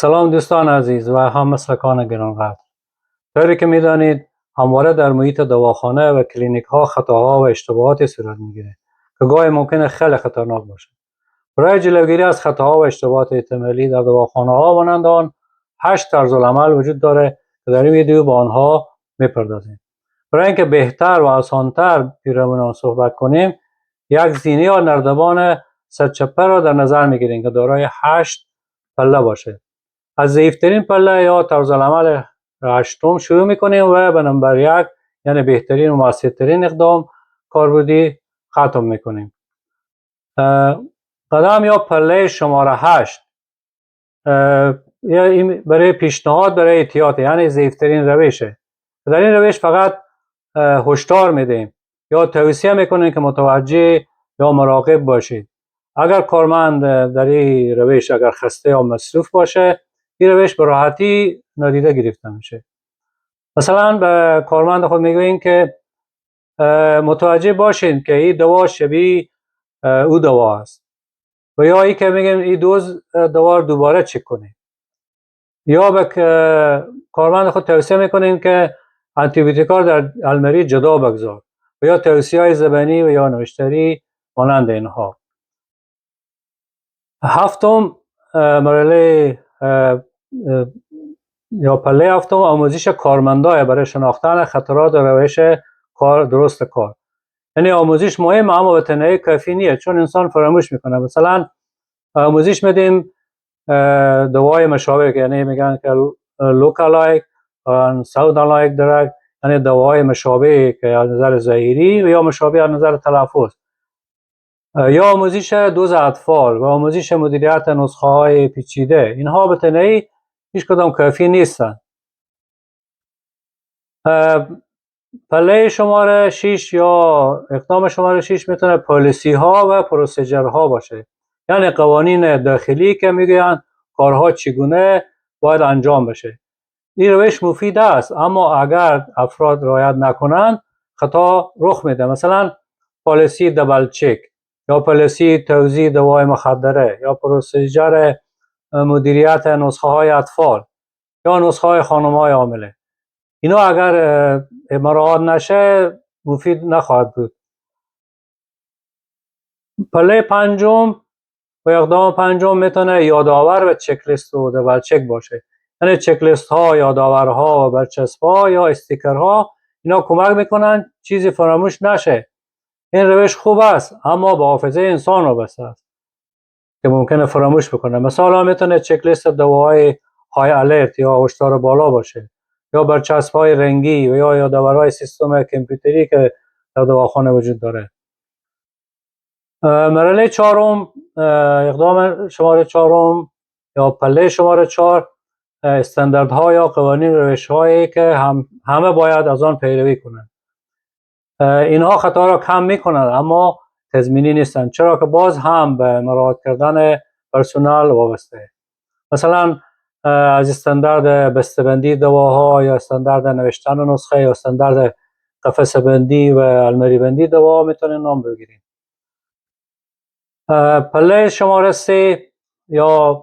سلام دوستان عزیز و هم‌مسلکان گرانقدر. طوری که می‌دانید همواره در محیط دواخانه و کلینیک ها خطاها و اشتباهاتی صورت می‌گیرد که گاهی ممکنه خیلی خطرناک باشه. برای جلوگیری از خطاها و اشتباهات احتمالی در دواخانه ها مانند آن 8 طرزالعمل وجود داره که در این ویدیو با آنها می‌پردازیم. برای اینکه بهتر و آسان‌تر پیرامون آن صحبت کنیم، یک زینه یا نردبان سرچپه را در نظر می‌گیریم که دارای 8 پله باشه. از ضعیفترین پله یا طرزالعمل هشتم شروع میکنیم و به نمبر 1 یعنی بهترین و مؤثرترین اقدام کاربردی ختم میکنیم. قدم یا پله شماره 8 برای پیشنهاد برای احتیاط یعنی ضعیفترین روشه. در این روش فقط هشدار میدیم یا توصیه میکنیم که متوجه یا مراقب باشید. اگر کارمند در این روش اگر خسته یا مصروف باشه، این روش به راحتی نادیده گرفته میشه. مثلا به کارمند خود میگوییم که متوجه باشید که این دوا شبیه او دوا است، و یا این که میگیم این دوز دوا دوباره چک کنید، یا به کارمند خود توصیه میکنیم که آنتی بیوتیکا در المری جدا بگذار، و یا توصیه های زبانی و یا نوشتاری مانند اینها. هفتم مرحله یا پله هفتم آموزش کارمندای برای شناختن خطرات و روش کار درست کار. یعنی آموزش مهم اما به تنهایی کافی نیست، چون انسان فراموش میکنه. مثلا آموزش میدیم دوای مشابه، یعنی میگن که لوکالایک و ساودالایک درگ، یعنی دوای مشابه که از نظر ظاهری و یا مشابه از نظر تلفظ، یا آموزش دوز اطفال و آموزش مدیریت نسخه های پیچیده. اینها به تنهایی هیچ کدام کافی نیستن. پله شماره 6 یا اقدام شماره 6 میتونه پالیسی ها و پروسیجر ها باشه، یعنی قوانین داخلی که میگن کارها چگونه باید انجام بشه. این روش مفید است، اما اگر افراد رعایت نکنند خطا رخ میده. مثلا پالیسی دبل چک یا پالیسی توزیع دوای مخدره یا پروسیجر مدیریت نسخه های اطفال یا نسخه های خانم های حامله، اینا اگر مراعات نشه مفید نخواهد بود. پله پنجم و اقدام پنجم میتونه یادآور و چک لیست و دبل چک باشه، یعنی چک لیست ها، یادآورها و برچسب ها یا استیکر ها، اینا کمک میکنن چیزی فراموش نشه. این روش خوب است اما با حافظه انسان وابسته است که ممکنه فراموش بکنه. مثلا میتونه چک لیست دواهای های الرت یا هشدار بالا باشه، یا برچسب های رنگی و یا یادآورهای سیستم کامپیوتری که در دواخانه وجود داره. مرحله چهارم، اقدام شماره 4 یا پله شماره 4، استانداردها یا قوانین روش‌هایی که همه باید از آن پیروی کنند. اینها خطا را کم میکنند اما تضمینی نیستند، چرا که باز هم به مراعات کردن پرسنل وابسته. مثلا از استاندارد بسته‌بندی دواها یا استاندارد نوشتن نسخه یا استاندارد قفسه بندی و المری بندی دوا میتونیم نام بگیریم. پله شماره 3 یا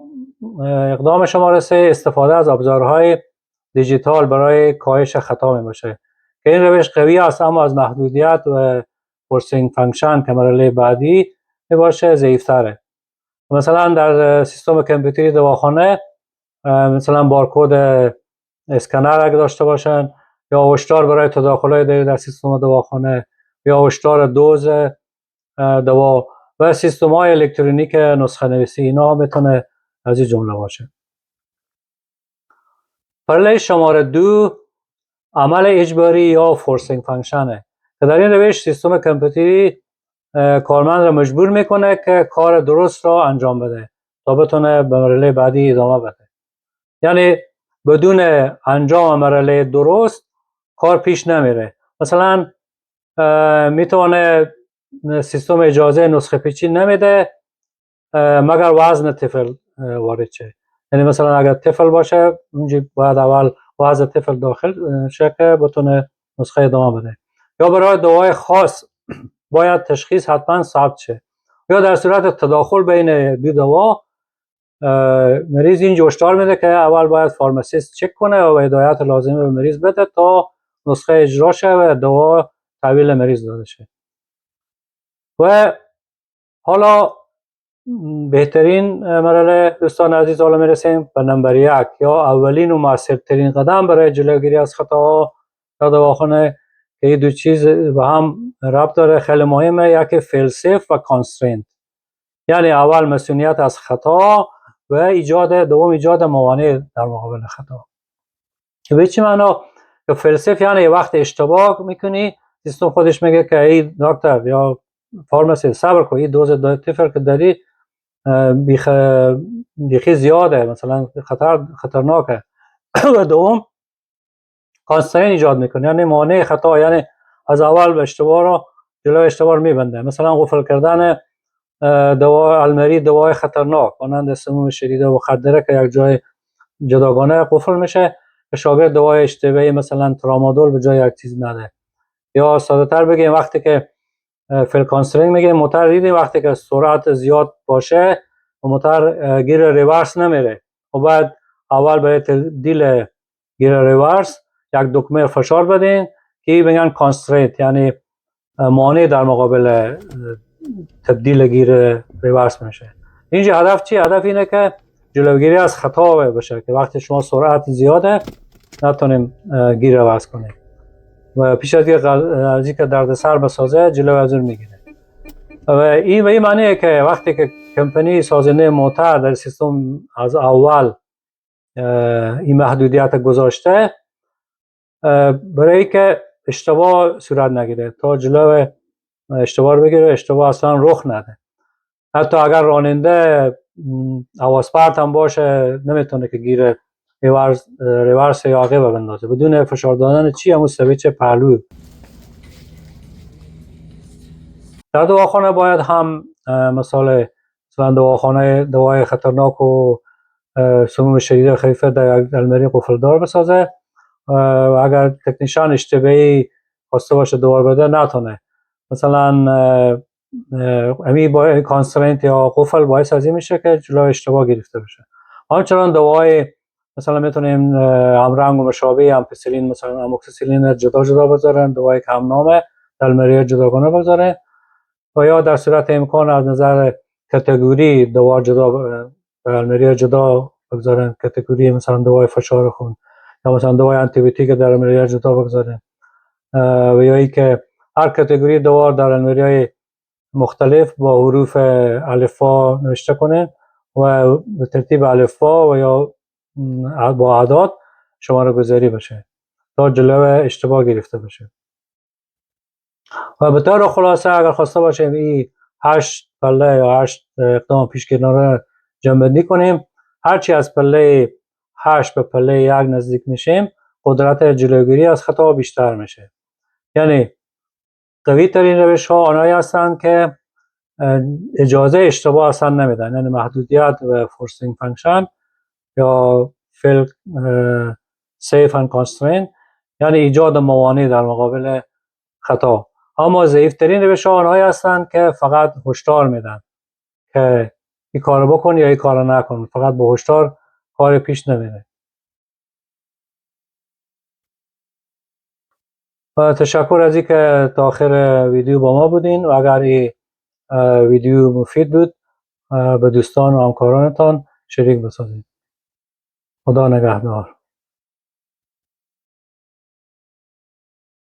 اقدام شماره 3، استفاده از ابزارهای دیجیتال برای کاهش خطا می باشه که این روش قوی است اما از محدودیت و فورسینگ فانکشن که مرحله بعدی می باشه ضعیف‌تره. مثلا در سیستم کامپیوتری دواخانه مثلا بارکد اسکنر اگه داشته باشن، یا هشدار برای تداخل‌های در سیستم دواخانه، یا هشدار دوز دوا و سیستم های الکترونیک نسخه نویسی، اینا میتونه از این جمله باشه. پله شماره 2 عمل اجباری یا فورسینگ فانکشنه که در این روش سیستم کامپیوتری کارمند را مجبور میکنه که کار درست را انجام بده تا بتونه به مرحله بعدی ادامه بده. یعنی بدون انجام مرحله درست کار پیش نمیره. مثلا میتونه سیستم اجازه نسخه پیچی نمیده مگر وزن طفل وارد شه. یعنی مثلا اگر طفل باشه اونجا باید اول وزن طفل داخل شه که بتونه نسخه ادامه بده. یا برای دوای خاص باید تشخیص حتما ثبت شه، یا در صورت تداخل بین دو دوا مریض این هشدار میده که اول باید فارماسیست چک کنه و هدایت لازمه به مریض بده تا نسخه اجرا شه و دوا تحویل مریض داده شه. و حالا بهترین مرحله دوستان عزیز حالا میرسیم به نمبر 1 یا اولین و موثرترین قدم برای جلوگیری از خطاها در دواخانه که این دو چیز به هم ربط داره، خیلی مهمه. یکی فیل سیف و کانسترینت، یعنی اول مسئولیت از خطا و دوم ایجاد موانع در مقابل خطا. به چه معنا؟ که فیل سیف یعنی وقت اشتباه میکنی سیستم خودش میگه که ای دکتر یا فارماسیست صبر کن، این دوز تیفر که داری بیخی زیاده، مثلا خطرناکه. و دوم کانسترین ایجاد میکنه، یعنی مانع خطا، یعنی از اول به اشتباه رو جلوی اشتباه رو میبنده. مثلا قفل کردن دوا المری، دوای خطرناک مانند سموم شدیده و مخدره که یک جای جداگانه قفل میشه که شاگرد دوای اشتباهی مثلا ترامادول به جای یک چیز نده. یا ساده تر بگیم وقتی که فیل کانسترین میگه موتور دیدیم وقتی که سرعت زیاد باشه و موتور گیر ریورس نمیره و بعد اول برای تبدیل گیر ریورس یک دکمه فشار بدین که میگن کانسترینت، یعنی مانع در مقابل تبدیل گیر ریورس میشه. اینجا هدف چی؟ هدف اینه که جلوگیری از خطا بشه که وقتی شما سرعت زیاده نتونیم گیر ریورس کنیم و پیش از اینکه دردسر بسازه جلو از اون میگیره. و این به این معنیه که وقتی که کمپانی سازنده موتور در سیستم از اول این محدودیت گذاشته برای که اشتباه صورت نگیره، تا جلو اشتباه رو بگیره، اشتباه اصلا رخ نده. حتی اگر راننده حواس پرت هم باشه نمیتونه که گیر ریورس یا عقب بندازه بدون فشار دادن چی همون سویچ پهلو. در دواخانه باید هم مثلا دوای خطرناک و سموم شدید خفیف در یک المری قفلدار بسازه و اگر تکنیشیان اشتباهی خواسته باشه دوا بده نتونه. مثلا با کانسترینت یا قفل باعث از این میشه که جلو اشتباه گرفته بشه. همچنان دوای مثلا میتونیم همرنگ و مشابه امپیسیلین مثلا اموکسیسیلین جدا بذارن، دوای که همنامه در المری جداگانه بذارن و یا در صورت امکان از نظر کاتگوری دوا جدا در المری جدا بگذارن، کاتگوری مثلا دوای فشار خون یا مثلا دوای آنتی بیوتیک در المری جدا بگذارن و یا اینکه هر کاتگوری دوا در المری مختلف با حروف الفبا نوشته کنه و به ترتیب الفبا و یا با اعداد شماره گذاری بشه تا جلو اشتباه گرفته بشه. و به طور خلاصه اگر خواسته باشیم این 8 پله یا 8 اقدام پیشگیرانه جمع‌بندی کنیم، هرچی از پله 8 به پله 1 نزدیک میشیم قدرت جلوگیری از خطا بیشتر میشه. یعنی قوی ترین روش ها آنهایی هستند که اجازه اشتباه اصلا نمیدن، یعنی محدودیت و فورسینگ فانکشن یا فیل سیف اند کانسترین، یعنی ایجاد موانع در مقابل خطا. اما ضعیفترین روش ها آنهایی هستند که فقط هشدار میدن که این کارو بکن یا این کارو نکن، فقط با هشدار کار پیش نمیره. و تشکر از اینکه تا آخر ویدیو با ما بودین و اگر این ویدیو مفید بود به دوستان و همکارانتان شریک بسازید. خدا نگهدار.